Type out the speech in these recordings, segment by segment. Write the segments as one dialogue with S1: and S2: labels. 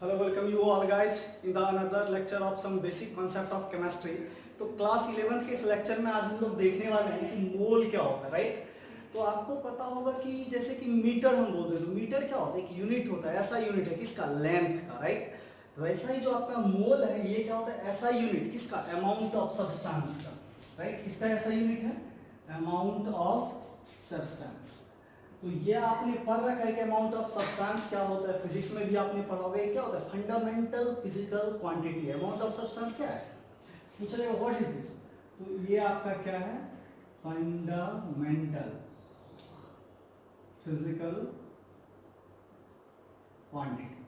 S1: Hello, welcome you all guys in the another lecture of some basic concept of chemistry. तो class 11th के इस lecture में आज हम लोग देखने वाले हैं कि मोल क्या होता है, राइट। तो आपको पता होगा कि जैसे कि मीटर हम बोलते हैं, तो मीटर क्या होता है, एक यूनिट होता है, ऐसा यूनिट है किसका, लेंथ का, राइट। तो वैसा ही जो आपका मोल है ये क्या होता है, ऐसा यूनिट किसका, अमाउंट ऑफ सब्सटेंस का, राइट। किसका ऐसा यूनिट है, अमाउंट ऑफ सब्सटेंस। तो ये आपने पढ़ रखा है कि अमाउंट ऑफ सब्सटेंस क्या होता है, फिजिक्स में भी आपने पढ़ा होगा। क्या होता है, fundamental physical quantity. Amount of substance क्या है, पूछ रहे हो व्हाट इज दिस। तो ये आपका क्या है, फंडामेंटल फिजिकल क्वांटिटी।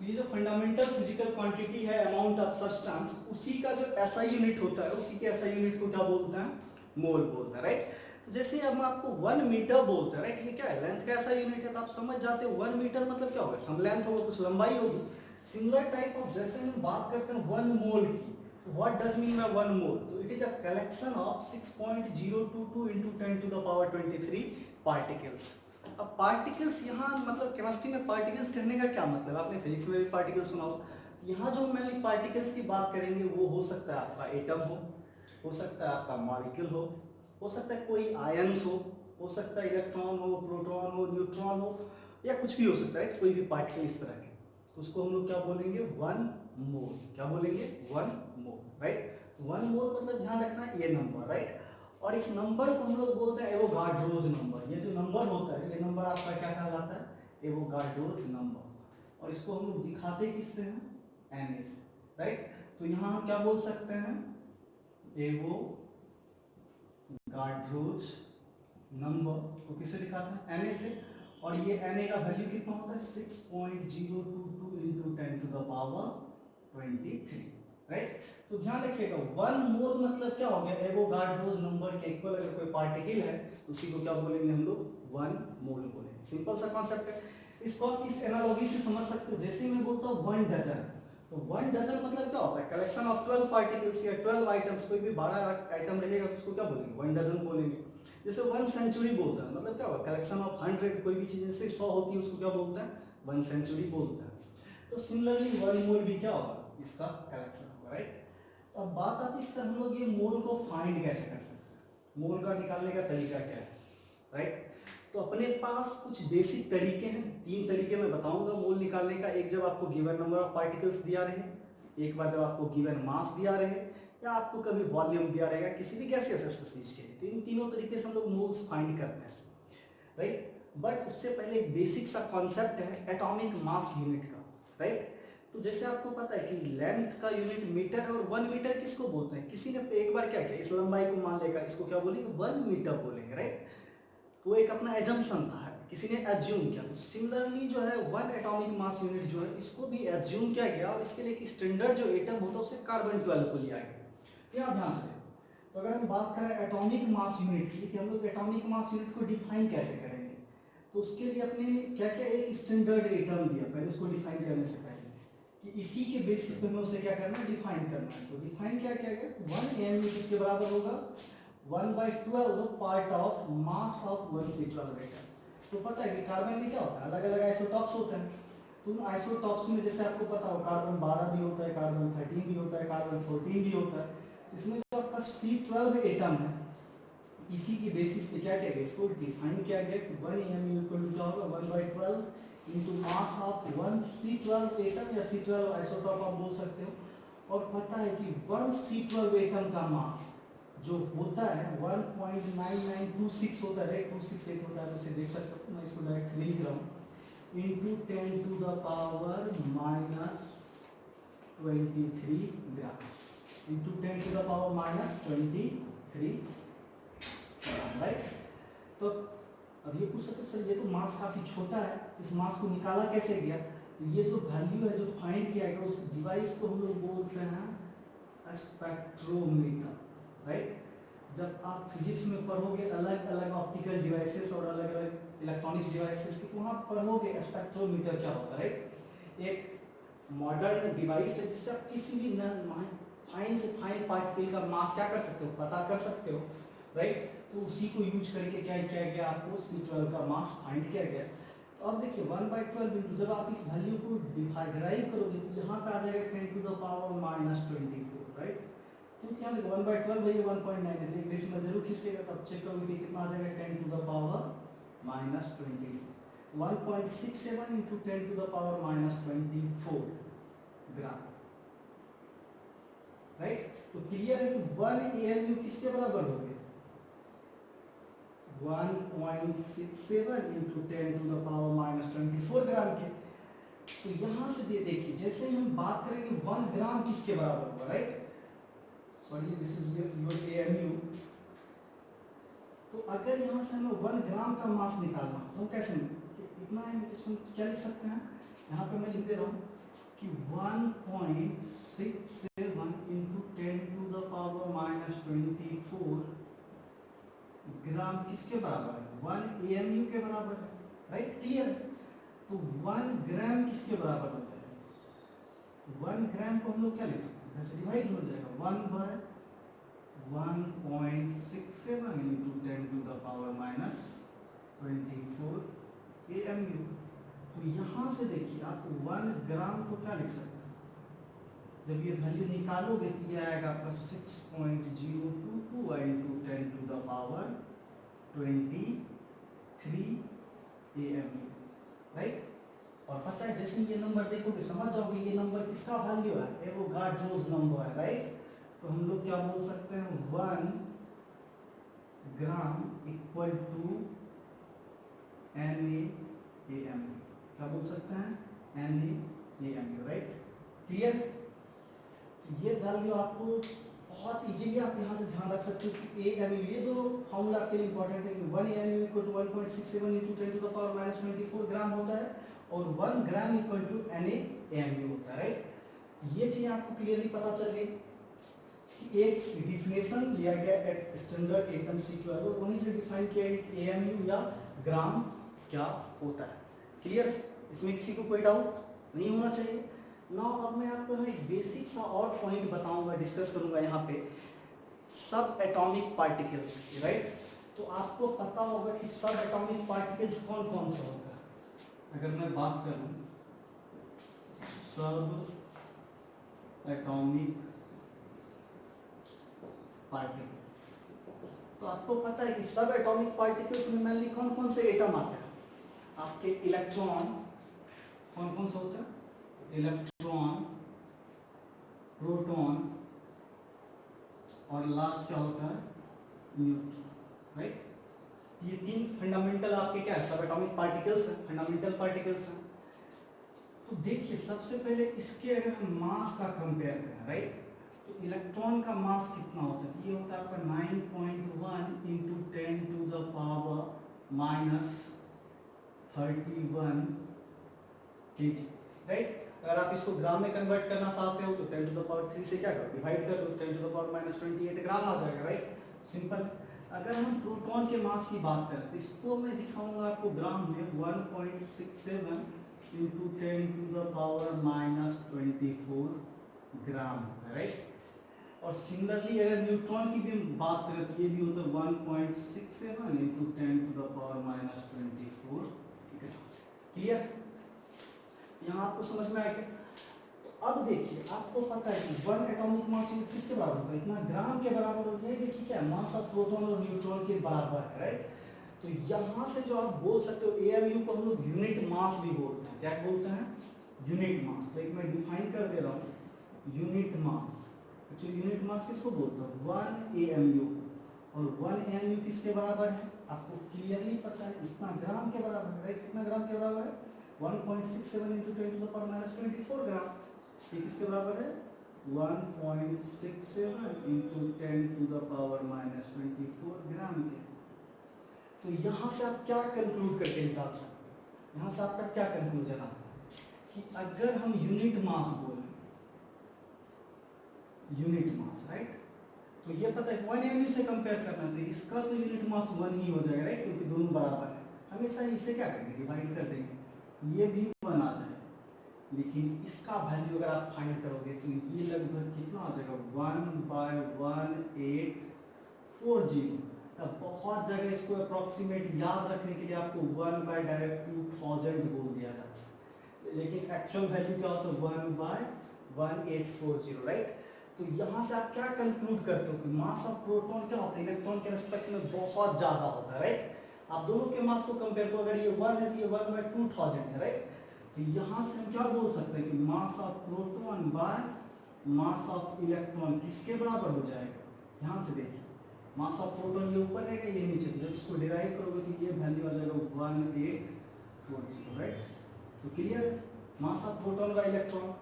S1: ये जो फंडामेंटल फिजिकल क्वांटिटी है, अमाउंट ऑफ सब्सटेंस, उसी का जो ऐसा यूनिट होता है, उसी के ऐसा यूनिट को क्या बोलते हैं, मोल बोलते हैं, राइट। तो जैसे हम आपको 1 मीटर बोलते हैं, राइट, ये क्या है, लेंथ का ऐसा यूनिट है, तो आप समझ जाते हो 1 मीटर मतलब क्या होगा, सम लेंथ होगा, कुछ लंबाई होगी। सिमिलर टाइप ऑफ जैसे हम बात करते हैं 1 मोल की, व्हाट डज मीन बाय 1 मोल, तो it is a collection of 6.022 into 10 to the power 23 particles. अब पार्टिकल्स यहाँ मतलब केमिस्ट्री में पार्टिकल्स कहने का क्या मतलब, आपने फिजिक्स में भी पार्टिकल्स सुना हो। यहाँ जो मैंने पार्टिकल्स की बात करेंगे वो हो सकता है आपका एटम हो सकता है आपका मॉलिक्यूल हो सकता है कोई आयंस हो सकता है इलेक्ट्रॉन हो, प्रोटॉन हो, न्यूट्रॉन हो, या कुछ भी हो सकता है, कोई भी पार्टिकल इस तरह के। तो उसको हम लोग क्या बोलेंगे, 1 मोल। क्या बोलेंगे, 1 मोल, राइट। 1 मोल मतलब ध्यान रखना है ये नंबर, राइट। और इस नंबर को हम लोग बोलते हैं एवोगाड्रोज नंबर। ये जो नंबर होता है, ये नंबर आपका क्या कहलाता है, एवोगाड्रोज नंबर। और इसको हम लोग दिखाते किससे हैं, एन से, राइट। तो यहाँ हम क्या बोल सकते हैं, एवोगाड्रोज नंबर को किससे दिखाते हैं, Na से। और ये Na का वैल्यू कितना होता है, 6.022 into 10 to the power 23, right. तो ध्यान रखिएगा 1 मोल मतलब क्या हो गया, एवोगाड्रोज नंबर के इक्वल अगर कोई पार्टिकल है तो उसी को क्या बोलेंगे हम लोग, 1 मोल बोलेंगे। सिंपल सा कॉन्सेप्ट है। इसको आप इस एनालॉजी से समझ सकते हो, जैसे मैं बोलता हूँ 1 डजन, तो 1 डजन मतलब क्या होता है, कलेक्शन ऑफ 12 पार्टिकल्स या 12 आइटम्स। कोई भी 12 आइटम रहेगा तो उसको क्या बोलेंगे, 1 डजन बोलेंगे। जैसे 1 सेंचुरी बोलते हैं, मतलब क्या होगा, कलेक्शन ऑफ 100, कोई भी चीज जैसे 100 होती है उसको क्या बोलते हैं, 1 सेंचुरी बोलते हैं। तो सिमिलरली 1 मोल भी क्या होगा, इसका कलेक्शन होगा, राइट। तो अब बात आती है सर हम लोग ये मोल को फाइंड कैसे कर सकते हैं, मोल का निकालने का तरीका क्या है, राइट। तो अपने पास कुछ बेसिक तरीके हैं, 3 तरीके मैं बताऊंगा मोल निकालने का। एक जब आपको गिवन नंबर ऑफ पार्टिकल्स दिया रहे, एक बार जब आपको गिवन मास दिया रहे, या आपको कभी वॉल्यूम दिया रहेगा किसी भी गैसियस चीज के लिए। तो इन तीनों तरीके से हम लोग मोल्स फाइंड करते हैं, राइट। बट उससे पहले एक बेसिक सा कॉन्सेप्ट है एटॉमिक मास यूनिट का, राइट। तो जैसे आपको पता है कि लेंथ का यूनिट मीटर है, और 1 मीटर किसको बोलते हैं, किसी ने एक बार क्या किया, इस लंबाई को मान लेगा, इसको क्या बोलेंगे, 1 मीटर बोलेंगे, राइट। वो एक अपना एजम्पशन था, किसी ने एज्यूम किया। तो सिमिलरली जो है 1 एटॉमिक मास यूनिट जो है, इसको भी एज्यूम किया गया, और इसके लिए एक स्टैंडर्ड जो एटम होता है उसे कार्बन 12 को लिया गया। यहाँ ध्यान से। तो अगर हम बात करें एटॉमिक मास यूनिट की, कि हम लोग एटॉमिक मास यूनिट को डिफाइन कैसे करेंगे, तो उसके लिए अपने क्या क्या एक स्टैंडर्ड एटम दिया, पहले उसको डिफाइन करने से पहले कि इसी के बेसिस पे हमें उसे क्या करना है, डिफाइन करना है। तो डिफाइन क्या किया गया, 1 mu किसके बराबर होगा, 1/12 part of mass of 1 C12 atom. तो पता है कि कार्बन में क्या होता है, अलग अलग आइसोटॉप्स होते हैं। तो उन आइसोटॉप्स में जैसे आपको पता हो, कार्बन 12 भी होता है, कार्बन 13 भी होता है, कार्बन 14 भी होता है। इसमें जो आपका C12 एटम है, इसी की बेसिस पे क्या किया गया, इसको डिफाइन किया गया कि 1 mu इक्वल टू क्या होगा, 1/12 into mass of 1 C12 atom, या C12 आइसोटॉप आप बोल सकते हो। और पता है कि 1 C12 एटम का मास जो होता है 1.9926 होता है, 268 होता है। तो इसे देख सकते हो, मैं इसको डायरेक्ट लिख रहा हूँ, into 10 to the power -23 gram, into 10 to the power -23, right. तो अब ये पूछ सकते सर ये तो मास काफी छोटा है, इस मास को निकाला कैसे गया। तो ये जो वैल्यू है जो फाइंड किया गया, उस डिवाइस को हम लोग बोलते हैं स्पेक्ट्रोमीटर, राइट। जब आप फिजिक्स में पढ़ोगे अलग अलग ऑप्टिकल डिवाइसेस और अलग अलग इलेक्ट्रॉनिक्स डिवाइसेस की, तो वहाँ पढ़ोगे स्पेक्ट्रोमीटर क्या होता है, राइट। एक मॉडर्न डिवाइस है जिससे आप किसी भी फाइन से फाइन पार्टिकल का मास क्या कर सकते हो, पता कर सकते हो, राइट। तो उसी को यूज करके क्या किया गया, आपको C12 का मास फाइंड किया गया। तो अब देखिए 1/12 इंटू, जब आप इस वैल्यू को डिराइव करोगे तो यहाँ पे आ जाएगा 10⁻⁻24, राइट। तो क्या लिखो 1/12 भाई 1.9 है, डेसिमल जरूर खींचेगा, तब चेक करोगे कि कितना आ जाएगा 10⁻⁻24, 1.67 इंटू 10⁻⁻24 ग्राम, राइट। तो क्लियर है कि 1 AMU किसके बराबर हो गया, 1.67 इंटू 10⁻⁻24 ग्राम के। तो यहां से देखिए जैसे ही हम बात करेंगे 1 ग्राम किसके बराबर होगा, right. Sorry this is your AMU। तो अगर यहां से हमें 1 ग्राम का मास निकालना तो हम कैसे इतना है, इसमें क्या लिख सकते हैं, यहाँ पे मैं लिख दे रहा हूँ कि 1.67 इंटू 10⁻⁻24 ग्राम किसके बराबर है, 1 AMU के बराबर है, राइट। क्लियर। तो 1 ग्राम किसके बराबर होता है, 1 ग्राम को हम लोग क्या लिख सकते हैं, ऐसे डिवाइड हो जाएगा 1/1.67 इंटू 10⁻⁻24 AMU। तो यहाँ से देखिए आप 1 ग्राम को क्या लिख सकते हैं, जब ये वैल्यू निकालोगे तो ये आएगा आपका 6.022 इंटू 10⁻23 AMU, राइट। और पता है जैसे ये नंबर देखोगे समझ जाओगे ये नंबर किसका वैल्यू है, एवोगाड्रोस नंबर है, राइट। तो हम लोग क्या बोल सकते हैं, 1 ग्राम इक्वल टू NaAMU, क्या बोल सकते हैं, NaAMU, राइट। क्लियर। तो ये वैल्यू आपको बहुत इजीली आप यहाँ से ध्यान रख सकते हो कि AMU, ये दो फॉर्मूला आपके लिए इंपॉर्टेंट है कि 1 AMU इक्वल टू 1.67 इंटू 10⁻⁻24 ग्राम होता है और 1 ग्राम इक्वल टू NaAMU होता है, राइट। ये चीज आपको क्लियरली पता चल गई कि एक डिफिनेशन लिया गया एट स्टैंडर्ड एटम सीक्वेंस और वहीं से डिफाइन किया है कि AMU या ग्राम क्या होता है। क्लियर। इसमें किसी को कोई डाउट नहीं होना चाहिए। नाउ अब मैं आपको एक बेसिक सा और पॉइंट बताऊंगा, डिस्कस करूंगा यहाँ पे सब एटॉमिक पार्टिकल्स, राइट। तो आपको पता होगा कि सब एटॉमिक पार्टिकल्स कौन कौन सा होगा। अगर मैं बात करूं सब एटॉमिक पार्टिकल्स, तो आपको पता है कि सब एटॉमिक पार्टिकल्स में मेनली कौन कौन से एटम आते हैं, आपके इलेक्ट्रॉन कौन कौन सा होता है, इलेक्ट्रॉन, प्रोटॉन और लास्ट क्या होता है, न्यूट्रॉन, राइट। ये तीन फंडामेंटल आपके क्या है, सब एटॉमिक पार्टिकल्स हैं, फंडामेंटल पार्टिकल्स हैं। तो देखिए सबसे पहले इसके अगर हम मास का कंपेयर करें, राइट, तो इलेक्ट्रॉन का मास कितना होता है, ये होता है आपका 9.1 इंटू 10⁻31 kg, राइट। अगर आप इसको ग्राम में कन्वर्ट करना चाहते हो तो 10⁻3 से क्या करो, डिवाइड कर दो, 10⁻�28 ग्राम आ जाएगा, राइट। सिंपल। अगर हम प्रोटॉन के मास की बात करें तो इसको मैं दिखाऊंगा आपको ग्राम में 1.67 इंटू 10⁻⁻24 ग्राम, राइट। और सिमिलरली अगर न्यूट्रॉन की भी बात करें तो ये भी होता है 1.67 इंटू 10⁻⁻24 ग्राम। क्लियर। यहाँ आपको समझ में आएगा। तो अब देखिए आपको पता है कि 1 एटॉमिक मास किसके बराबर होता है, इतना ग्राम के बराबर हो गया। देखिए क्या मास ऑफ प्रोटॉन और न्यूट्रॉन के बराबर है, राइट। तो यहाँ से जो आप बोल सकते हो AMU को हम लोग यूनिट मास भी बोलते हैं, क्या बोलते हैं, यूनिट मास। तो एक मैं डिफाइन कर दे रहा हूँ, unit mass. Actually unit mass किसको बोलते हैं, 1 AMU। और 1 AMU किसके बराबर है, आपको क्लियरली पता है, इतना ग्राम के बराबर है, राइट। कितना ग्राम के बराबर है, 1.67 इंटू 10⁻⁻24 ग्राम। ये किसके बराबर है, 1.67 इंटू 10⁻⁻24 ग्राम के। तो यहाँ से आप क्या कंक्लूड करके निकाल सकते हैं, यहाँ से आपका क्या कंक्लूजन आता है कि अगर हम यूनिट मास बोलें, यूनिट मास, राइट, तो ये पता है 1 AMU से कंपेयर करना तो इसका तो यूनिट मास 1 ही हो जाएगा, राइट, क्योंकि दोनों बराबर है। हमेशा इसे क्या करेंगे, डिवाइड कर देंगे, ये भी 1 आ जाएगा। लेकिन इसका वैल्यू अगर आप फाइंड करोगे तो ये लगभग कितना आ जाएगा, 1/1840, बहुत जगह इसको अप्रोक्सीमेट याद रखने के लिए आपको 1 बाय डायरेक्ट 2000 बोल दिया जाता है, लेकिन एक्चुअल वैल्यू क्या होता है 1 बाय 1840, राइट। तो यहाँ से आप क्या कंक्लूड करते हो कि मास ऑफ प्रोटॉन क्या होता है इलेक्ट्रॉन के रिस्पेक्ट में बहुत ज्यादा होता है, राइट। आप दोनों के मास को कंपेयर करो, अगर ये 1 है तो ये 1 बाय 2000 है, राइट। तो यहाँ से हम क्या बोल सकते हैं कि mass of proton by mass of electron किसके बराबर हो जाएगा। ध्यान से देखिए, मास ऑफ प्रोटॉन ये ऊपर रहेगा ये नीचे, तो जब इसको डिराइव करोगे तो ये वैल्यू आ जाएगा 1840, राइट। तो क्लियर है, mass of proton bye electron.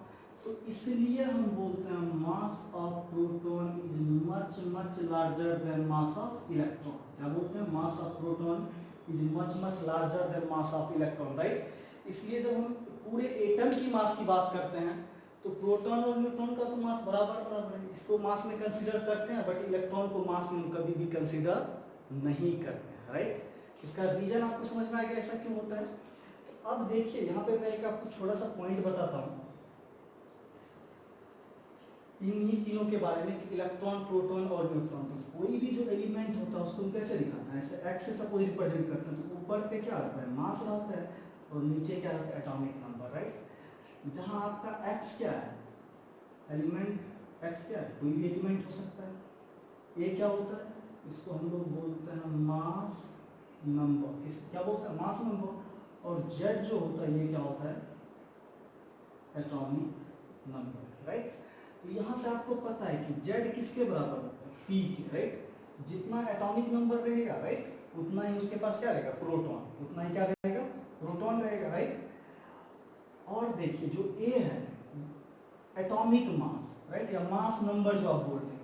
S1: तो इसलिए हम बोलते हैं mass of proton is much much larger then mass of electron. क्या बोलते हैं, mass of proton is much much larger then mass of electron, right. इसलिए जब हम पूरे एटम की मास की बात करते हैं तो प्रोटॉन और न्यूट्रॉन का तो मास बराबर बराबर है, इसको मास में कंसीडर करते हैं, बट इलेक्ट्रॉन को मास में कभी भी कंसीडर नहीं करते हैं, राइट। इसका रीजन आपको समझ में आ गया ऐसा क्यों होता है। तो अब देखिए यहाँ पे मैं एक आपको छोटा सा पॉइंट बताता हूँ इन्हीं तीनों के बारे में कि इलेक्ट्रॉन, प्रोटॉन और न्यूट्रॉन। तो कोई भी जो एलिमेंट होता है उसको हम कैसे दिखाते हैं, ऐसे एक्स से सपोज रिप्रेजेंट करते हैं, तो ऊपर पे क्या रहता है मास रहता है और नीचे क्या रहता है एटॉमिक नंबर, राइट। जहां आपका एक्स क्या है, एलिमेंट एक्स क्या है, कोई भी एलिमेंट हो सकता है। ए क्या होता है, इसको हम लोग बोलते हैं मास नंबर, इस क्या बोलते हैं मास नंबर। और जेड जो होता है ये क्या होता है एटॉमिक नंबर, राइट। तो यहाँ से आपको पता है कि जेड किसके बराबर होता है पी के, राइट। जितना एटॉमिक नंबर रहेगा, राइट, उतना ही उसके पास क्या रहेगा प्रोटॉन, उतना ही क्या रहेगा प्रोटॉन रहेगा, राइट। और देखिए जो ए है एटॉमिक मास, राइट, या मास नंबर जो आप बोल रहे हैं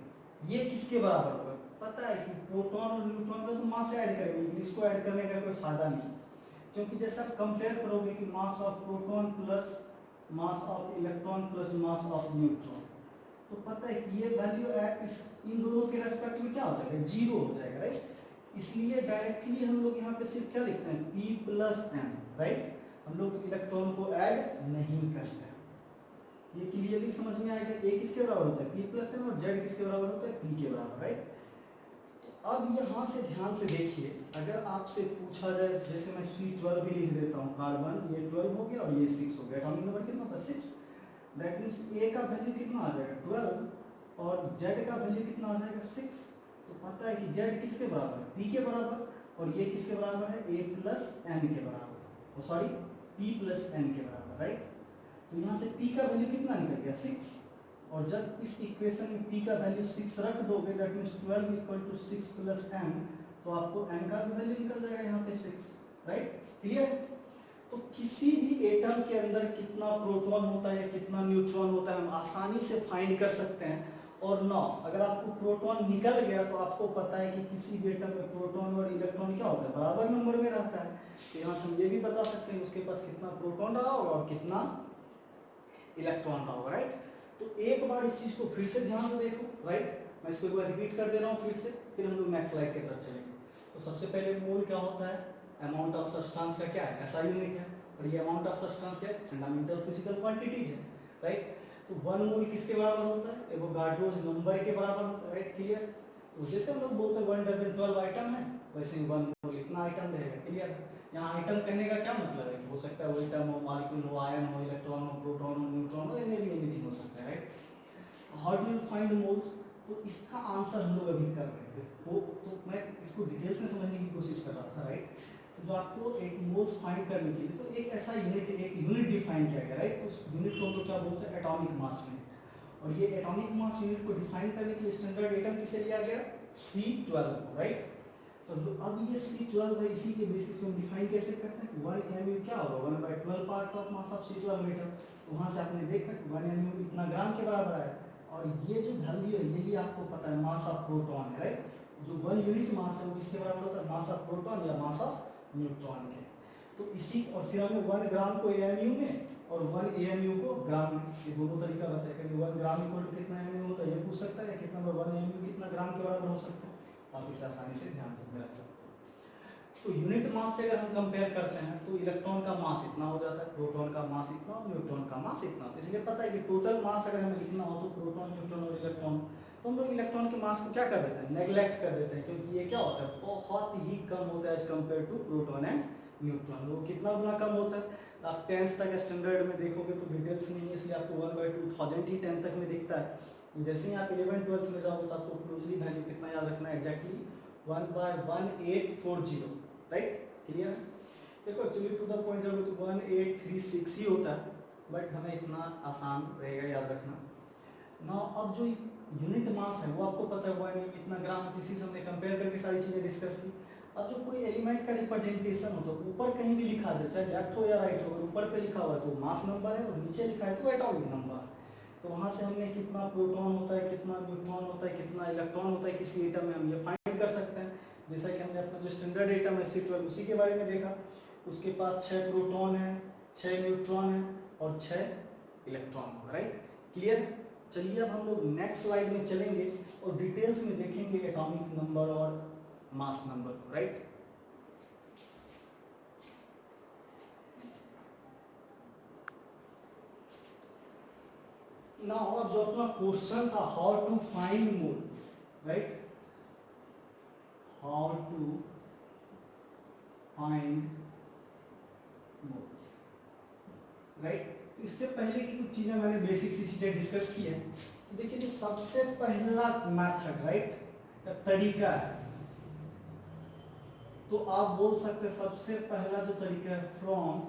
S1: ये किसके बराबर होगा, पता है कि प्रोटॉन और न्यूट्रॉन का तो मास ऐड करेंगे, लेकिन इसको ऐड करने का कोई फायदा नहीं, क्योंकि जैसे आप कंपेयर करोगे कि mass of proton plus mass of electron plus mass of neutron, तो पता है कि ये वैल्यू इस इन दोनों के रेस्पेक्ट में क्या हो जाएगा जीरो हो जाएगा, राइट। इसलिए डायरेक्टली हम लोग यहाँ पे सिर्फ क्या लिखते हैं P प्लस एम, राइट। हम लोग इलेक्ट्रॉन को ऐड नहीं करते हैं। ये क्लियरली समझ में आएगा, ए किसके बराबर होता है P प्लस एम और जेड किसके बराबर होता है P के बराबर, राइट। तो अब यहाँ से ध्यान से देखिए, अगर आपसे पूछा जाए, जैसे मैं C12 भी लिख देता हूँ, कार्बन ये 12 हो गया और ये 6 हो गया, एटॉमिक नंबर कितना होता है 6, दैट मीन्स ए का वैल्यू कितना आ जाएगा 12 और जेड का वैल्यू कितना आ जाएगा 6। तो पता है कि जेड किसके बराबर है पी के बराबर, और ये किसके बराबर है ए प्लस एम के बराबर, सॉरी पी प्लस एम के बराबर, राइट। तो यहाँ से पी का वैल्यू कितना निकल गया 6, और जब इस इक्वेशन में पी का वैल्यू 6 रख दोगे that means 12 equal to 6 plus M, तो आपको एम का भी वैल्यू निकल जाएगा यहाँ पे 6, राइट, क्लियर। तो किसी भी एटम के अंदर कितना प्रोटॉन होता है या कितना न्यूट्रॉन होता है हम आसानी से फाइंड कर सकते हैं। और नौ अगर आपको प्रोटॉन निकल गया तो आपको पता है कि किसी भी एटम में प्रोटॉन और इलेक्ट्रॉन क्या होता है बराबर नंबर में रहता है। तो यहाँ से हम ये भी बता सकते हैं उसके पास कितना प्रोटॉन रहा होगा और कितना इलेक्ट्रॉन रहा होगा, राइट। तो एक बार इस चीज को फिर से ध्यान से देखो, राइट, मैं इसको एक बार रिपीट कर दे रहा हूँ फिर से, फिर हम लोग नेक्स्ट स्लाइड की तरफ चलेंगे। तो सबसे पहले मोल क्या होता है, अमाउंट ऑफ सब्सटेंस का क्या है एसआई यूनिट है, और ये अमाउंट ऑफ सब्सटेंस क्या है फंडामेंटल फिजिकल क्वांटिटीज है, राइट। तो 1 मोल किसके बराबर होता है एवोगाड्रोस नंबर के बराबर होता है, राइट, क्लियर। तो जैसे हम लोग बोलते हैं 1 डजन 12 आइटम है, वैसे ही 1 मोल इतना आइटम रहेगा, क्लियर। यहाँ आइटम कहने का क्या मतलब है कि हो सकता है वो एटम हो, मॉलिक्यूल हो, आयन हो, इलेक्ट्रॉन हो, प्रोटॉन हो, न्यूट्रॉन हो, इनमें भी एनीथिंग हो सकता है, right. How do you find moles, तो इसका आंसर हम लोग अभी कर रहे थे, तो मैं इसको डिटेल्स में समझने की कोशिश कर रहा था, राइट। तो जो आपको एक मोल्स फाइंड करने के लिए तो एक ऐसा यूनिट डिफाइन किया गया, राइट। तो उस यूनिट को हम लोग क्या बोलते हैं एटॉमिक मास यूनिट, और ये एटॉमिक मास यूनिट को डिफाइन करने के लिए स्टैंडर्ड एटम किसे लिया गया C12, राइट। तो जो अब ये C12 है इसी के बेसिस पे हम डिफाइन कैसे करते हैं 1 mu क्या होगा 1/12 part of mass of C12 atom. तो वहां से आपने देखा 1 mu इतना ग्राम के बराबर है, और ये जो वैल्यू है यही आपको पता है मास ऑफ प्रोटॉन है, राइट। जो 1 यूनिट मास है वो किसके बराबर होता है मास ऑफ प्रोटॉन या मास ऑफ न्यूट्रॉन के। तो इसी और फिर हमने 1 ग्राम को AMU में और 1 AMU को ग्राम में, ये दोनों तरीका बताया कि 1 ग्राम इक्वल टू कितना AMU होता है ये पूछ सकता है, कितना 1 AMU कितना ग्राम के बराबर हो सकता है, आप इसे आसानी से ध्यान में रख सकते हो। तो यूनिट मास से अगर हम कंपेयर करते हैं तो इलेक्ट्रॉन का मास इतना हो जाता है, प्रोटॉन का मास इतना और न्यूट्रॉन का मास इतना। तो इसलिए पता है कि टोटल मास अगर हमें इतना हो तो प्रोटॉन न्यूट्रॉन और इलेक्ट्रॉन तो हम लोग इलेक्ट्रॉन के मास को क्या कर देते हैं, नेग्लेक्ट कर देते हैं, क्योंकि ये क्या होता है, बहुत ही कम होता है as compare to proton and neutron. वो कितना गुना कम होता है, आप 10th तक स्टैंडर्ड में देखोगे तो डिटेल्स नहीं है, इसलिए आपको 1/2000 ही 10 तक में दिखता है। जैसे ही आप 11 12 में जाओगे तो आपको क्लोजली वैल्यू कितना याद रखना है, एग्जैक्टली 1/1840, राइट, क्लियर है। देखो एक्चुअली टू द पॉइंट जाओगे तो 1836 ही होता है, बट हमें इतना आसान रहेगा याद रखना ना। अब जो यूनिट मास है वो आपको पता हुआ नहीं, इतना ग्राम, इसी से हमने कंपेयर करके सारी चीजें डिस्कस की। अब जो कोई एलिमेंट का रिप्रेजेंटेशन हो तो ऊपर कहीं भी लिखा जाए, चाहे लेफ्ट हो या राइट हो, अगर ऊपर पे लिखा हुआ है तो मास नंबर है और नीचे लिखा है तो एटॉमिक नंबर। तो वहां से हमने कितना प्रोटॉन होता है, कितना न्यूट्रॉन होता है, कितना इलेक्ट्रॉन होता है किसी एटम में, हम ये फाइंड कर सकते हैं। जैसा कि हमने अपना जो स्टैंडर्ड एटम है C12 उसी के बारे में देखा, उसके पास 6 प्रोटॉन है, 6 न्यूट्रॉन है और 6 इलेक्ट्रॉन होगा, राइट, क्लियर। चलिए अब हम लोग नेक्स्ट स्लाइड में चलेंगे और डिटेल्स में देखेंगे एटॉमिक नंबर और मास नंबर को, राइट। नाउ अब जो अपना क्वेश्चन था, how to find moles, right, how to find moles, right. तो इससे पहले की कुछ चीजें मैंने बेसिक सी चीजें डिस्कस की है। तो देखिए जो सबसे पहला मेथड, राइट, तरीका है, तो आप बोल सकते हैं सबसे पहला जो तरीका है, फ्रॉम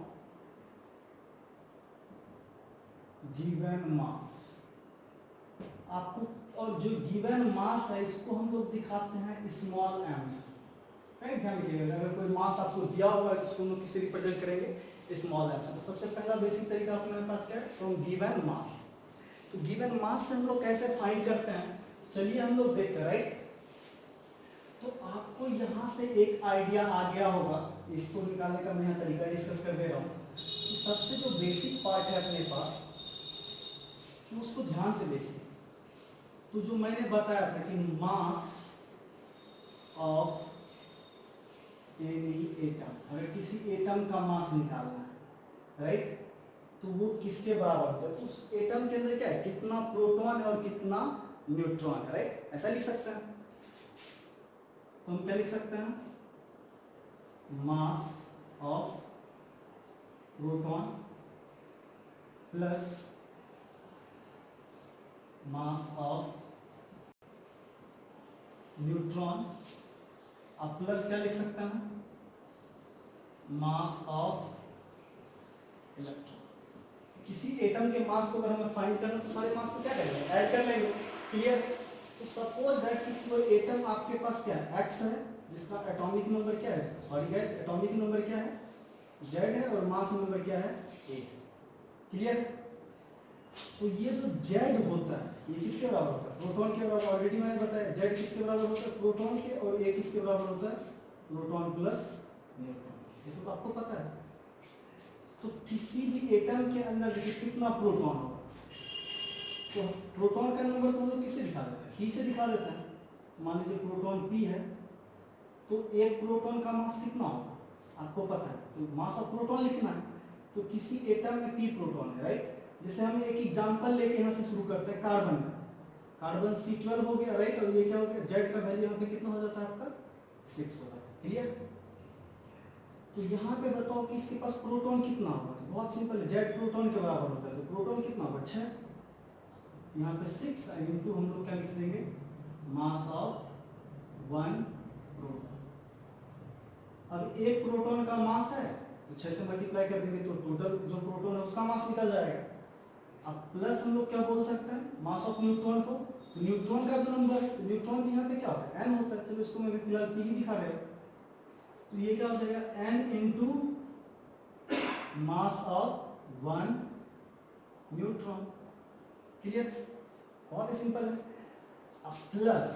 S1: गिवन मास। आपको, और जो गिवन मास है इसको हम लोग दिखाते हैं स्मॉल m से, राइट, ध्यान रखिएगा। अगर कोई मास आपको दिया होगा तो उसको हम लोग किससे रिप्रेजेंट करेंगे, स्मॉल m से। तो सबसे पहला बेसिक तरीका अपने पास क्या है, फ्रॉम गिवन मास। तो गिवन मास से हम लोग कैसे फाइंड करते हैं, चलिए हम लोग देखते हैं, राइट। तो आपको यहाँ से एक आइडिया आ गया होगा, इसको निकालने का मैं यहाँ तरीका डिस्कस कर दे रहा हूँ। सबसे जो बेसिक पार्ट है अपने पास, तो उसको ध्यान से देखिए। तो जो मैंने बताया था कि मास ऑफ एनी एटम, अगर किसी एटम का मास निकालना है, राइट, तो वो किसके बराबर होगा, तो उस एटम के अंदर क्या है, कितना प्रोटॉन और कितना न्यूट्रॉन है, राइट, ऐसा लिख सकते हैं। तो हम क्या लिख सकते हैं, mass of proton plus mass of neutron, अब प्लस क्या लिख सकते हैं, मास ऑफ इलेक्ट्रॉन। किसी एटम के मास को अगर हमें फाइंड करना तो सारे मास को क्या करेंगे, ऐड कर लेंगे, क्लियर। तो सपोज दैट कि कोई एटम आपके पास क्या है, x है, जिसका एटॉमिक नंबर क्या है, सॉरी गाइस, एटॉमिक नंबर क्या है, z है, और मास नंबर क्या है, a, क्लियर। तो ये जो z होता है ये किसके बराबर होता है, प्रोटॉन के बराबर। ऑलरेडी मैंने बताया z किसके बराबर होता है, प्रोटॉन के, और a किसके बराबर होता है, प्रोटॉन प्लस न्यूट्रॉन, ये तो आपको पता है। तो किसी भी एटम के अंदर देखिए कितना प्रोटॉन होगा, तो प्रोटॉन का नंबर को हम लोग किससे दिखा देते हैं, p से दिखा देते हैं। मान लीजिए प्रोटॉन p है, तो एक प्रोटॉन का मास कितना होगा आपको पता है, तो मास ऑफ प्रोटॉन लिखना है। तो किसी एटम में p प्रोटॉन है, राइट। जैसे हम एक एग्जांपल लेके यहाँ से शुरू करते हैं, कार्बन का, कार्बन C12 हो गया, राइट, और ये क्या हो गया, z का वैल्यू यहाँ पे कितना हो जाता है आपका 6 हो जाता है, क्लियर। तो यहाँ पे बताओ कि इसके पास प्रोटॉन कितना होगा, तो बहुत सिंपल है, z प्रोटॉन के बराबर होता है, तो प्रोटॉन कितना होगा 6, यहाँ पे 6 इंटू हम लोग क्या लिख देंगे, मास ऑफ 1 प्रोटॉन। अब एक प्रोटॉन का मास है तो 6 से मल्टीप्लाई कर देंगे तो टोटल जो प्रोटॉन है उसका मास निकल जाएगा। अब प्लस हम लोग क्या बोल सकते हैं, मास ऑफ न्यूट्रॉन को, तो न्यूट्रॉन का जो नंबर है, तो न्यूट्रॉन यहाँ पे क्या होता है, n होता है। चलो इसको मैं फिलहाल p ही दिखा रहा हूँ, तो ये क्या हो जाएगा, n into mass of 1 neutron, clear, बहुत ही सिंपल है। अब प्लस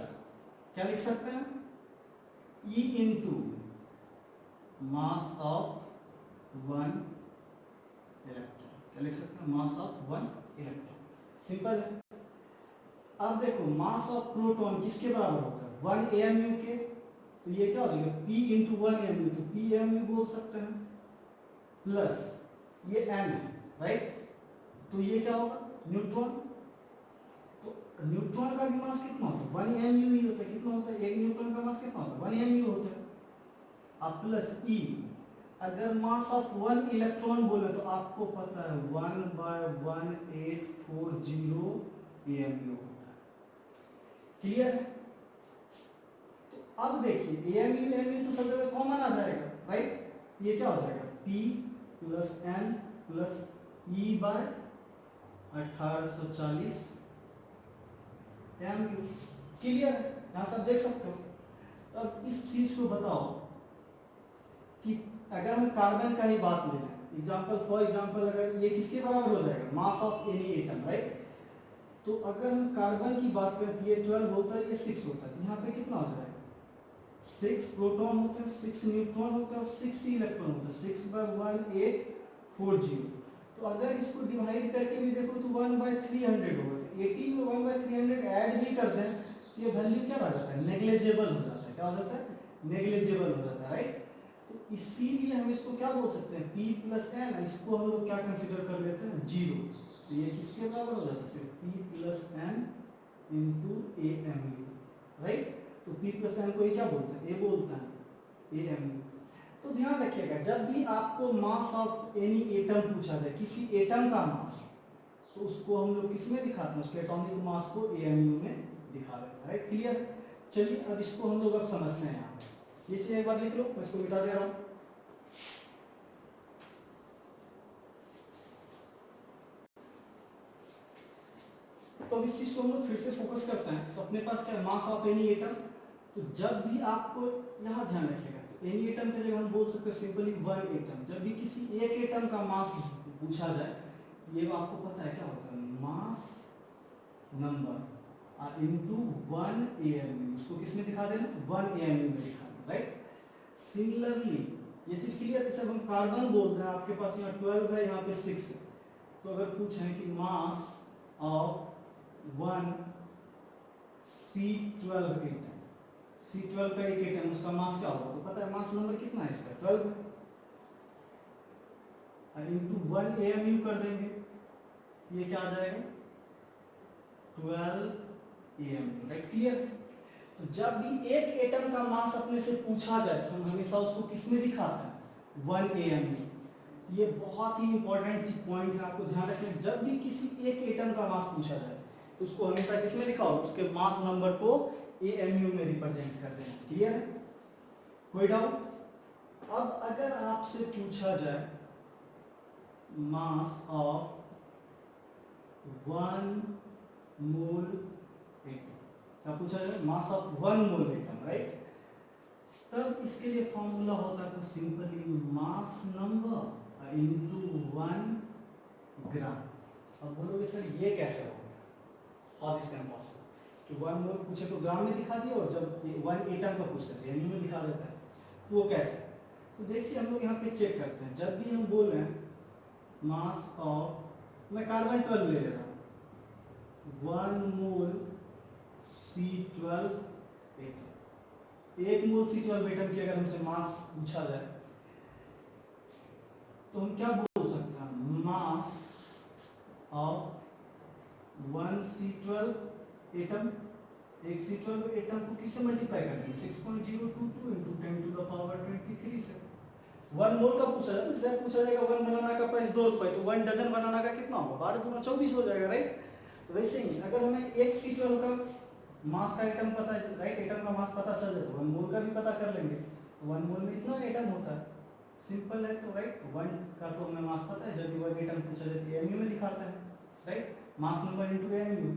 S1: क्या लिख सकते हैं, e into mass of 1 electron, क्या लिख सकते हैं, मास ऑफ 1 इलेक्ट्रॉन, सिंपल है। अब देखो मास ऑफ प्रोटॉन किसके बराबर होता है, 1 AMU के, तो ये क्या हो जाएगा, p इंटू 1 AMU, तो p AMU बोल सकते हैं, प्लस ये n है, राइट, तो ये क्या होगा न्यूट्रॉन, तो न्यूट्रॉन का भी मास कितना होता है 1 mu ही होता है। कितना होता है, एक न्यूट्रॉन का मास कितना होता है 1 mu होता है। अब प्लस ई, अगर मास ऑफ 1 इलेक्ट्रॉन बोले तो आपको पता है 1/1840 AMU होता है। क्लियर है? तो अब देखिए AMU तो सब जगह कॉमन आ जाएगा, राइट? ये क्या हो जाएगा P plus N plus E by 1840 AMU। Clear है? यहाँ सब देख सकते हो। अब इस चीज को बताओ कि अगर हम कार्बन का ही बात ले लें, एग्जांपल फॉर एग्जांपल, अगर ये किसके बराबर हो जाएगा mass of any atom, right? तो अगर हम कार्बन की बात करें तो ये 12 होता है, ये 6 होता है, तो यहाँ पे कितना हो जाएगा 6 प्रोटॉन होते हैं, 6 न्यूट्रॉन होते हैं और 6 इलेक्ट्रॉन होते हैं। 6/1840। तो अगर इसको डिवाइड करके भी देखो तो 1/300 होगा। 18 में 1/300 ऐड भी कर दें तो ये वैल्यू क्या हो जाता है, नेग्लिजिबल हो जाता है। क्या हो जाता है, नेग्लिजिबल हो जाता है, राइट? तो इसीलिए हम इसको क्या बोल सकते हैं P प्लस N, इसको हम लोग क्या कंसीडर कर लेते हैं 0। तो ये किसके बराबर हो जाता है, सिर्फ P plus N into AMU, right? तो P प्लस N को ये क्या बोलते हैं, A बोलता है, AMU। तो ध्यान रखिएगा जब भी आपको मास ऑफ एनी एटम पूछा जाए, किसी एटम का मास, तो उसको हम लोग किस में दिखाते हैं, उसके एटॉमिक मास को AMU में दिखा देते हैं, राइट? क्लियर? चलिए अब इसको हम लोग अब समझते हैं। यहाँ ये चीज एक बार लिख लो, मैं इसको मिटा दे रहा हूं। तो इस चीज को हम लोग फिर से फोकस करते हैं। तो अपने पास क्या है, मास ऑफ एनी एटम। तो जब भी आपको यहाँ ध्यान रखिएगा, तो एनी एटम की जगह हम बोल सकते हैं सिंपली 1 एटम। जब भी किसी एक एटम का मास पूछा जाए, ये आपको पता है क्या होता है, मास नंबर इनटू 1 AMU। उसको किस में दिखा देना, 1 AMU में दिखा देना, राइट? सिमिलरली ये चीज क्लियर है। जब हम कार्बन बोल रहे हैं, आपके पास यहाँ 12 है, यहाँ पे 6 है। तो अगर पूछें कि mass of 1 C12 atom, C12 का एक एटम, उसका मास क्या होगा, तो पता है मास नंबर कितना है इसका 12 इंटू 1 AMU कर देंगे, ये क्या आ जाएगा 12 AMU, राइट? क्लियर? तो जब भी एक एटम का मास अपने से पूछा जाए तो हम हमेशा उसको किस में दिखाते हैं 1 AMU। ये बहुत ही इंपॉर्टेंट पॉइंट है, आपको ध्यान रखना। जब भी किसी एक एटम का मास पूछा जाए तो उसको हमेशा किस में दिखाओ, उसके मास नंबर को AMU में रिप्रेजेंट कर देना। क्लियर है? कोई डाउट? अब अगर आपसे पूछा जाए मास ऑफ 1 मोल एटम, क्या पूछा जाए, mass of 1 mole atom, right? तब इसके लिए फॉर्मूला होता है तो सिंपली मास नंबर इनटू 1 ग्राम। अब बोलोगे सर ये कैसे होगा, हाउ दिस कैन पॉसिबल, कि 1 मोल पूछे तो ग्राम में दिखा दिया और जब 1 एटम का पूछते हैं AMU में दिखा देता है, तो वो कैसे? तो देखिए हम लोग यहाँ पे चेक करते हैं। जब भी हम बोल रहे हैं मास ऑफ, मैं कार्बन 12 ले रहा हूँ, 1 मोल C12 एटम, 1 मोल C12 एटम की अगर हमसे मास पूछा जाए तो हम क्या बोल सकते हैं, मास ऑफ 1 C12 एटम। एक C12 एटम को किससे मल्टीप्लाई करेंगे, 6.022 इंटू 10⁻23 से। 1 मोल का पूछा जाए, इससे पूछा जाएगा 1 बनाना का प्राइस 2 रुपए, तो 1 डजन बनाना का कितना होगा, 12 दूना 24 हो जाएगा, राइट? तो वैसे ही अगर हमें एक C12 का मास का एटम पता है, राइट, एटम का मास पता चल जाए तो 1 मोल का भी पता कर लेंगे। तो 1 मोल में इतना एटम होता है, सिंपल है। तो राइट 1 का तो हमें मास पता है, जब भी 1 एटम पूछा जाए तो AMU में दिखाता है, right? Mass number into AMU,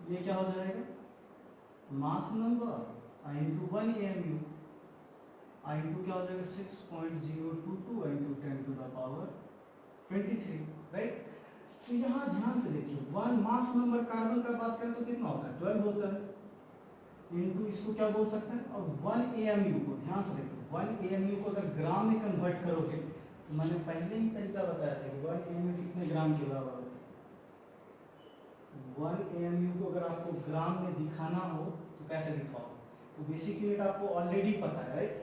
S1: ये क्या हो जाएगा, mass number into 1 AMU, into क्या हो जाएगा 6.022 इंटू 10⁻23, राइट? तो यहाँ ध्यान से देखिए 1 मास नंबर कार्बन का बात करें तो कितना होता है 12 होता है, इंटू इसको क्या बोल सकते हैं, और 1 AMU को ध्यान से देखिए, 1 AMU को अगर ग्राम में कन्वर्ट करोगे तो मैंने पहले ही तरीका बताया था कि 1 AMU कितने ग्राम के बराबर होता है। 1 AMU को अगर आपको ग्राम में दिखाना हो तो कैसे दिखाओ, तो बेसिक यूनिट आपको ऑलरेडी पता है, राइट?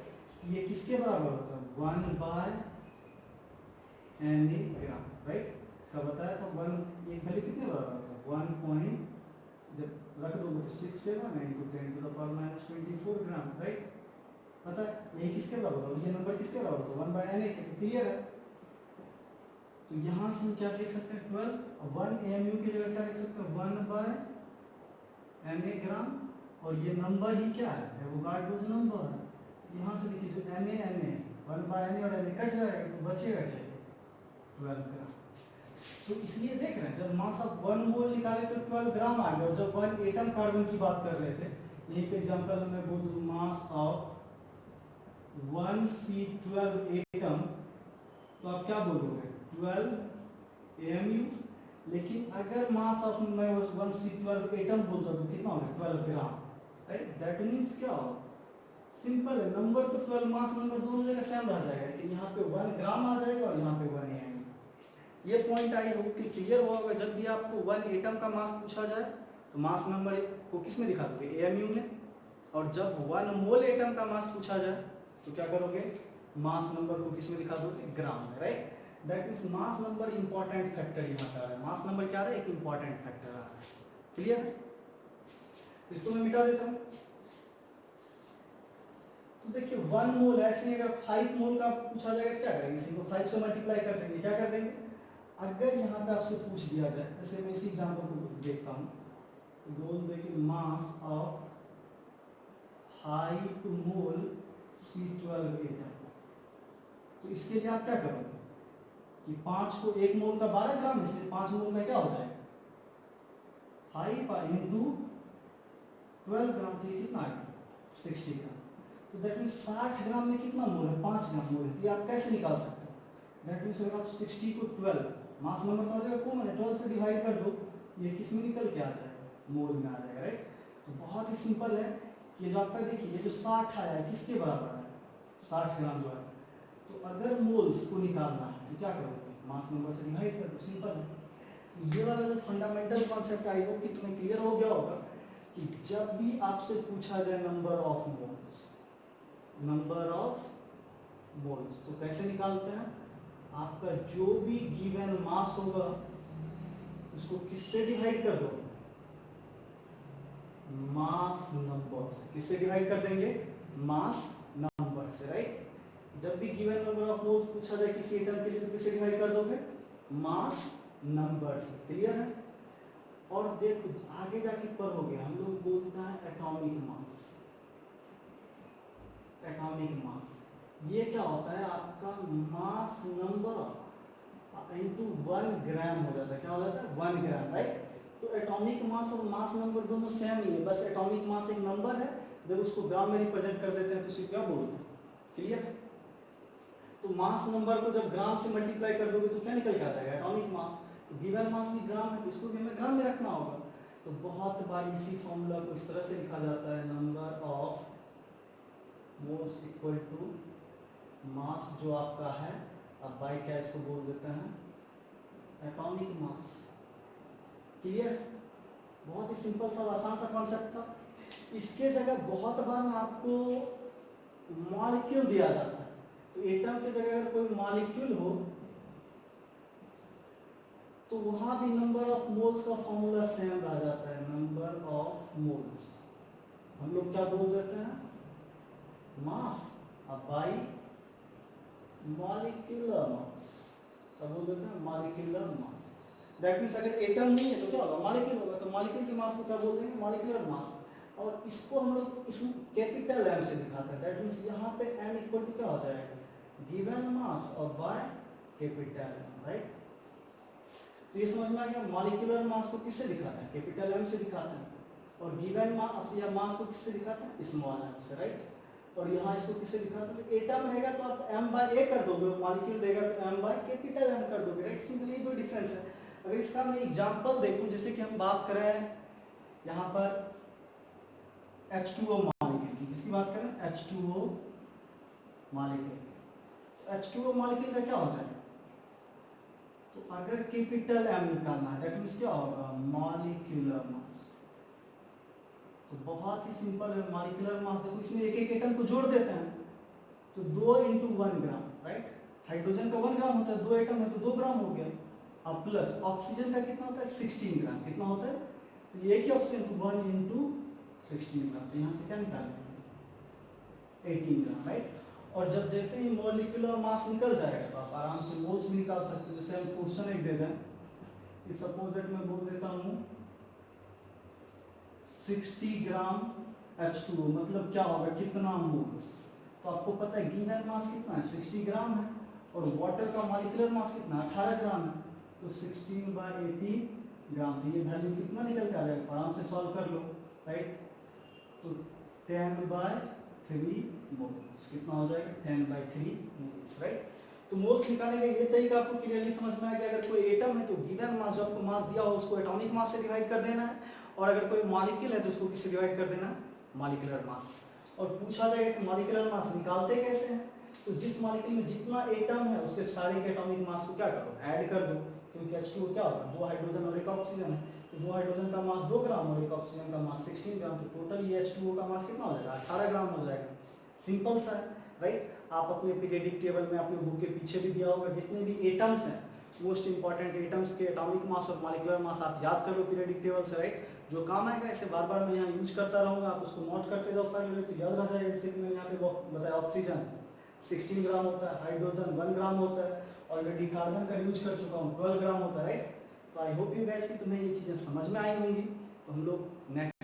S1: ये किसके बराबर होता है 1/Na ग्राम, राइट? इसका बताया तो 1 एक वैल्यू कितने बराबर होता है 1.7 जब रख दोगे तो 6 7 into 10 to the power minus 24 gram, right. पता है ये किसके बराबर होगा, ये नंबर किसके बराबर होगा, 1 by na के, क्लियर है। तो यहाँ से हम क्या लिख सकते हैं 12, और 1 AMU की जगह क्या लिख सकते हैं 1 by na ग्राम, और ये नंबर ही क्या है, एवोगाड्रोस नंबर है। यहाँ से देखिए जो na 1 by na और na कट जाएगा तो बचेगा क्या 12 ग्राम। तो इसलिए देख रहे हैं जब मास ऑफ 1 मोल निकाले तो 12 ग्राम आ गया, और जब 1 एटम कार्बन की बात कर रहे थे, यहीं पे एग्जांपल में बोल दूं मास ऑफ 1C12 एटम, तो आप क्या बोलोगे 12 AMU। लेकिन अगर मास ऑफ मैं 1C12 एटम बोलता तो कितना होगा 12 ग्राम, राइट। दैट मींस क्या हो, सिंपल है, नंबर तो 12 मास नंबर दोनों जगह सेम रह जाएगा, लेकिन यहाँ पे 1 ग्राम आ जाएगा और यहाँ पे 1 AMU। ये पॉइंट आई होप कि क्लियर होगा। जब भी आपको 1 एटम का मास पूछा जाए तो मास नंबर को किस में दिखा दोगे AMU में, और जब 1 मोल एटम का मास पूछा जाए तो क्या करोगे, मास नंबर को किस में दिखा दोगे, ग्राम में, right. That means mass number important factor यहाँ का है, मास नंबर क्या है, एक इंपॉर्टेंट फैक्टर है, क्लियर है। तो इसको मैं मिटा देता हूँ। तो देखिए 1 मोल ऐसे, अगर 5 मोल का पूछा जाएगा क्या करेंगे, इसी को 5 से मल्टीप्लाई कर देंगे, क्या कर देंगे। अगर यहाँ पे आपसे पूछ दिया जाए, जैसे मैं इसी एग्जांपल को देखता हूँ, बोल देंगे mass of 5 mole C12 atom, तो इसके लिए आप क्या करोगे कि 5 को 1 मोल का 12 ग्राम, इसलिए 5 मोल का क्या हो जाएगा 5 into 12 ग्राम, तो ये कितना आ गया 60 ग्राम। तो दैट मीन्स 60 ग्राम में कितना मोल है, 5 ग्राम मोल है। ये आप कैसे निकाल सकते हो, दैट मीन्स अगर आप 60 को 12 मास नंबर तो आ जाएगा कॉमन है, 12 से डिवाइड कर दो, ये किस में निकल के आ जाएगा, मोल में आ जाएगा, राइट। तो बहुत ही सिंपल है, ये जो आपका देखिए ये जो 60 आया है किसके बराबर है, 60 ग्राम जो है। तो अगर मोल्स को निकालना है तो क्या करोगे, मास नंबर से डिवाइड कर दो, सिंपल है। ये वाला जो फंडामेंटल कॉन्सेप्ट आई होप कि तुम्हें क्लियर हो गया होगा कि जब भी आपसे पूछा जाए number of moles, number of moles, तो कैसे निकालते हैं, आपका जो भी गिवन मास होगा उसको किससे डिवाइड कर दो, मास नंबर से। किससे डिवाइड कर देंगे, मास नंबर से, राइट। जब भी गिवन नंबर ऑफ मोल्स पूछा जाए किसी एटम के लिए तो किससे डिवाइड कर दोगे, मास नंबर से, क्लियर है। और देखो आगे जाके पढ़ोगे, हम लोग बोलते हैं एटॉमिक मास। एटॉमिक मास ये क्या होता है, आपका मास नंबर इनटू 1 ग्राम हो जाता है, क्या हो जाता है 1 ग्राम, राइट। तो एटॉमिक मास और मास नंबर दोनों सेम ही है, बस एटॉमिक मास एक नंबर है, जब उसको ग्राम में रिप्रेजेंट कर देते हैं तो उसे क्या बोलते हैं, क्लियर। तो मास नंबर को जब ग्राम से मल्टीप्लाई कर दोगे तो क्या निकल के आता है एटॉमिक मास। तो गिवन मास भी ग्राम है तो इसको भी हमें ग्राम में रखना होगा। तो बहुत बार इसी फॉर्मूला को इस तरह से लिखा जाता है, number of moles equal to mass जो आपका है, अब बाई क्या इसको बोल देते हैं एटॉमिक मास, क्लियर। बहुत ही सिंपल सा आसान सा कॉन्सेप्ट था। इसके जगह बहुत बार ना आपको मॉलिक्यूल दिया जाता है, तो एटम की जगह अगर कोई मॉलिक्यूल हो तो वहां भी नंबर ऑफ मोल्स का फॉर्मूला सेम आ जाता है, नंबर ऑफ मोल्स हम लोग क्या बोल देते हैं मास, अब बाई मॉलिक्यूलर मास, तब बोल देते हैं मॉलिक्यूलर मास। दैट मींस अगर एटम नहीं है तो क्या होगा, मॉलिक्यूल होगा, तो मॉलिक्यूल के मास को क्या बोल देंगे, मॉलिक्यूलर मास। और इसको हम लोग इस कैपिटल एम से दिखाते हैं, दैट मींस यहाँ पे m इक्वल टू क्या हो जाएगा, गिवन मास और बाय कैपिटल एम, राइट। तो ये समझ में आ गया, मॉलिक्यूलर मास को किससे दिखाते हैं, कैपिटल एम से दिखाते हैं, और गिवन मास या मास को किससे दिखाते हैं, स्मॉल एम से, राइट। और यहाँ इसको किससे दिखाते हैं, तो एटम रहेगा तो आप m बाय a कर दोगे, मॉलिक्यूल रहेगा तो m बाय कैपिटल एम कर दोगे, राइट। सिंपली दो डिफरेंस है। अगर इसका मैं एग्जांपल देखूं, जैसे कि हम बात कर रहे हैं यहाँ पर H2O मॉलिक्यूल की, किसकी बात करें, H2O मॉलिक्यूल। H2O मॉलिक्यूल का क्या हो जाएगा, तो अगर कैपिटल M निकालना है दैट मींस क्या होगा, मॉलिक्यूलर मास। तो बहुत ही सिंपल है, मॉलिक्यूलर मास देखो इसमें एक एक एटम को जोड़ देते हैं तो 2 into 1 ग्राम, राइट। हाइड्रोजन का 1 ग्राम होता है, 2 एटम है तो 2 ग्राम हो गया। अब प्लस ऑक्सीजन का कितना होता है 16 ग्राम, कितना होता है तो ये क्या ऑप्शन 1 इंटू 16 ग्राम, तो यहाँ से क्या निकालेंगे 18 ग्राम, राइट। और जब जैसे ही मोलिकुलर मास निकल जाएगा तो आप आराम से मोल्स भी निकाल सकते हो। जैसे हम क्वेश्चन एक दे दें कि सपोज दैट मैं बोल देता हूँ 60 ग्राम H2O, मतलब क्या होगा, कितना मोल्स, तो आपको पता है गिवन मास कितना है 60 ग्राम है, और वाटर का मॉलिक्यूलर मास कितना 18 ग्राम है, तो 16/80 ग्राम, तो ये वैल्यू कितना निकल के आ जाएगा, आराम से सॉल्व कर लो, राइट। तो 10/3 मोल्स कितना हो जाएगा 10/3 मोल्स, राइट। तो मोल्स निकालने का ये तरीका आपको क्लियरली समझ में आ गया। अगर कोई एटम है तो गिवन मास जो आपको मास दिया हो उसको एटॉमिक मास से डिवाइड कर देना है, और अगर कोई मॉलिक्यूल है तो उसको किससे डिवाइड कर देना है, मॉलिक्यूलर मास। और पूछा जाएगा कि मॉलिक्यूलर मास निकालते कैसे हैं, तो जिस मॉलिक्यूल में जितना एटम है उसके सारे के एटॉमिक मास को क्या करो, ऐड कर दो, क्योंकि H2O क्या होगा, 2 हाइड्रोजन और 1 ऑक्सीजन है, तो 2 हाइड्रोजन का मास 2 ग्राम और 1 ऑक्सीजन का मास 16 ग्राम, तो टोटल ये H2O का मास कितना हो जाएगा 18 ग्राम हो जाएगा। सिंपल सा है, राइट। आप अपने पीरियडिक टेबल में अपने बुक के पीछे भी दिया होगा, जितने भी एटम्स हैं मोस्ट इंपॉर्टेंट एटम्स के एटॉमिक मास और मॉलिक्यूलर मास आप याद कर लो पीरियडिक टेबल से, राइट। जो काम आएगा ऐसे बार बार मैं यहाँ यूज करता रहूँगा, आप उसको नोट करते जाओ, कर लो तो याद रह जाएगा। जैसे कि मैंने यहाँ पे बताया ऑक्सीजन 16 ग्राम होता है, हाइड्रोजन 1 ग्राम होता है, ऑलरेडी कार्बन का यूज कर चुका हूँ 12 ग्राम होता है, राइट। तो आई होप यू गाइस कि तुम्हें ये चीज़ें समझ में आई होंगी। तो हम लोग नेक्स्ट